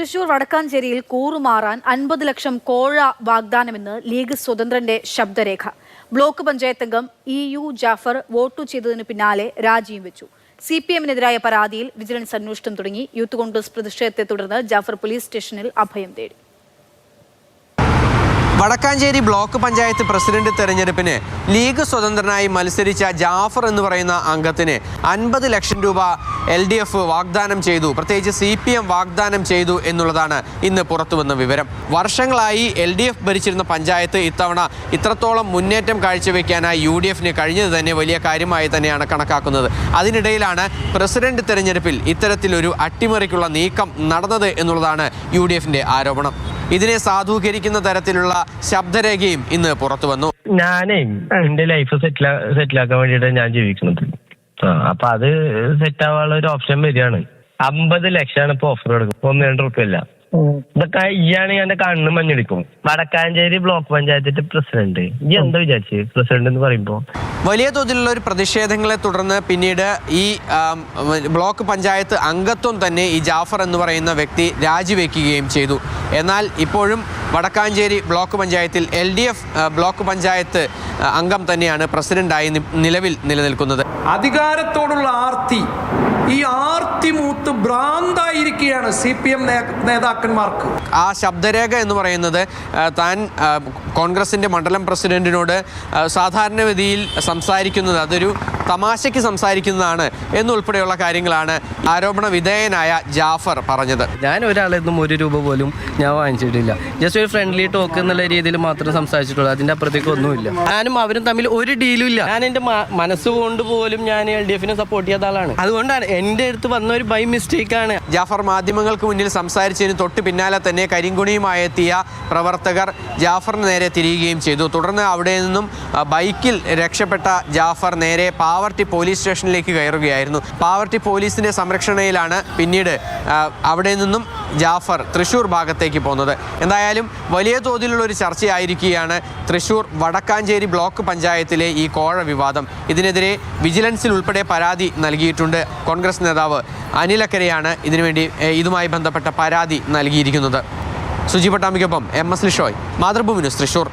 തൃശൂർ വടക്കാഞ്ചേരിയിൽ കൂറുമാറാൻ 50 ലക്ഷം കോഴ വാഗ്ദാനമെന്ന് league സ്വതന്ത്രന്റെ ശബ്ദരേഖ. Block panchayat അംഗം EU Jafar വോട്ടു ചെയ്തതിനു പിന്നാലെ രാജിയും വെച്ചു. CPM-നെതിരായ പരാതിയിൽ വിജിലൻസ് അന്വേഷണം തുടങ്ങി. യൂത്ത് കോൺഗ്രസ് പ്രതിഷേധത്തെ തുടർന്ന് ജാഫർ പോലീസ് സ്റ്റേഷനിൽ അഭയം തേടി. വടക്കാഞ്ചേരി ബ്ലോക്ക് പഞ്ചായത്ത് പ്രസിഡന്റ് തെരഞ്ഞെടുപ്പിന് ലീഗ് സ്വതന്ത്രനായി മത്സരിച്ച ജാഫർ എന്ന് പറയുന്ന അംഗത്തിന് 50 ലക്ഷം രൂപ LDF വാഗ്ദാനം ചെയ്തു, പ്രത്യേകിച്ച് CPM വാഗ്ദാനം ചെയ്തു എന്നുള്ളതാണ് ഇന്ന് പുറത്തുവന്ന വിവരം. വർഷങ്ങളായി LDF ഭരിച്ചിരുന്ന പഞ്ചായത്ത് ഇത്തവണ ഇത്രത്തോളം മുന്നേറ്റം കാഴ്ചവെക്കാനായി UDF-ന് കഴിഞ്ഞത് തന്നെ വലിയ കാര്യമായി തന്നെയാണ് കണക്കാക്കുന്നത്. അതിനിടയിലാണ് പ്രസിഡന്റ് തെരഞ്ഞെടുപ്പിൽ ഇത്തരത്തിലൊരു അട്ടിമറിക്കുള്ള നീക്കം നടന്നത് എന്നുള്ളതാണ് UDF-ന്റെ ആരോപണം. ഇതിനെ സാധൂകരിക്കുന്ന തരത്തിലുള്ള ശബ്ദരേഖയും ഇന്ന് പുറത്തു വന്നു. ഞാനേ എന്റെ ലൈഫ് സെറ്റിലാക്കാൻ വേണ്ടിയിട്ട് ഞാൻ ജീവിക്കുന്നത്. അപ്പൊ അത് സെറ്റ് ആവാനുള്ള ഒരു ഓപ്ഷൻ വരികയാണ്. 50 ലക്ഷമാണ് ഇപ്പൊ ഓഫർ കൊടുക്കും, 1-2 റുപ്യ അല്ല. ഇതൊക്കെ ഇയാണ് എന്റെ കണ്ണ് മഞ്ഞടിക്കും. വടക്കാഞ്ചേരി ബ്ലോക്ക് പഞ്ചായത്തിന്റെ പ്രസിഡന്റ്, ഈ എന്താ വിചാരിച്ച് പ്രസിഡന്റ് എന്ന് പറയുമ്പോ വലിയ തോതിലുള്ള ഒരു പ്രതിഷേധങ്ങളെ തുടർന്ന് പിന്നീട് ഈ ബ്ലോക്ക് പഞ്ചായത്ത് അംഗത്വം തന്നെ ഈ ജാഫർ എന്ന് പറയുന്ന വ്യക്തി രാജിവെക്കുകയും ചെയ്തു. എന്നാൽ ഇപ്പോഴും വടക്കാഞ്ചേരി ബ്ലോക്ക് പഞ്ചായത്തിൽ LDF ബ്ലോക്ക് പഞ്ചായത്ത് അംഗം തന്നെയാണ് പ്രസിഡന്റായി നിലവിൽ നിലനിൽക്കുന്നത്. അധികാരത്തോടുള്ള ആർത്തി, ഈ ആർത്തി മൂത്ത് ഭ്രാന്തായിരിക്കുകയാണ് CPM നേതാക്കന്മാർക്ക്. ആ ശബ്ദരേഖ എന്ന് പറയുന്നത് താൻ കോൺഗ്രസിൻ്റെ മണ്ഡലം പ്രസിഡന്റിനോട് സാധാരണഗതിയിൽ സംസാരിക്കുന്നത് അതൊരു തമാശയ്ക്ക് സംസാരിക്കുന്നതാണ് എന്നുൾപ്പെടെയുള്ള കാര്യങ്ങളാണ് ആരോപണ വിധേയനായ ജാഫർ പറഞ്ഞത്. ഞാൻ ഒരാളിൽ നിന്നും 1 രൂപ പോലും ഞാൻ വാങ്ങിച്ചിട്ടില്ല. ജസ്റ്റ് ഒരു ഫ്രണ്ട്ലി ടോക്ക് എന്നുള്ള രീതിയിൽ മാത്രം സംസാരിച്ചിട്ടുള്ളൂ. അതിൻ്റെ അപ്പുറത്തേക്ക് ഒന്നുമില്ല. ഞാനും അവരും തമ്മിൽ ഒരു ഡീലും ഇല്ല. ഞാൻ എൻ്റെ മനസ്സുകൊണ്ട് പോലും ഞാൻ LDF-നെ സപ്പോർട്ട് ചെയ്ത ആളാണ്. അതുകൊണ്ടാണ് എൻ്റെ അടുത്ത് വന്ന ഒരു ബൈ മിസ്റ്റേക്കാണ്. ജാഫർ മാധ്യമങ്ങൾക്ക് മുന്നിൽ സംസാരിച്ചതിന് തൊട്ട് പിന്നാലെ തന്നെ കരിങ്കുണിയുമായി എത്തിയ പ്രവർത്തകർ ജാഫറിന് നേരെ തിരിയുകയും ചെയ്തു. തുടർന്ന് അവിടെ നിന്നും ബൈക്കിൽ രക്ഷപ്പെട്ട ജാഫർ നേരെ പാവർട്ടി പോലീസ് സ്റ്റേഷനിലേക്ക് കയറുകയായിരുന്നു. പാവർട്ടി പോലീസിൻ്റെ സംരക്ഷണയിലാണ് പിന്നീട് അവിടെ നിന്നും ജാഫർ തൃശൂർ ഭാഗത്തേക്ക് പോകുന്നത്. എന്തായാലും വലിയ തോതിലുള്ള ഒരു ചർച്ചയായിരിക്കുകയാണ് തൃശൂർ വടക്കാഞ്ചേരി ബ്ലോക്ക് പഞ്ചായത്തിലെ ഈ കോഴ വിവാദം. ഇതിനെതിരെ വിജിലൻസിൽ ഉൾപ്പെടെ പരാതി നൽകിയിട്ടുണ്ട്. കോൺഗ്രസ് നേതാവ് അനിലക്കരയാണ് ഇതുമായി ബന്ധപ്പെട്ട പരാതി നൽകിയിരിക്കുന്നത്. സുജി പട്ടാമ്പിക്കൊപ്പം MS ലിഷോയ്, മാതൃഭൂമി ന്യൂസ്, തൃശൂർ.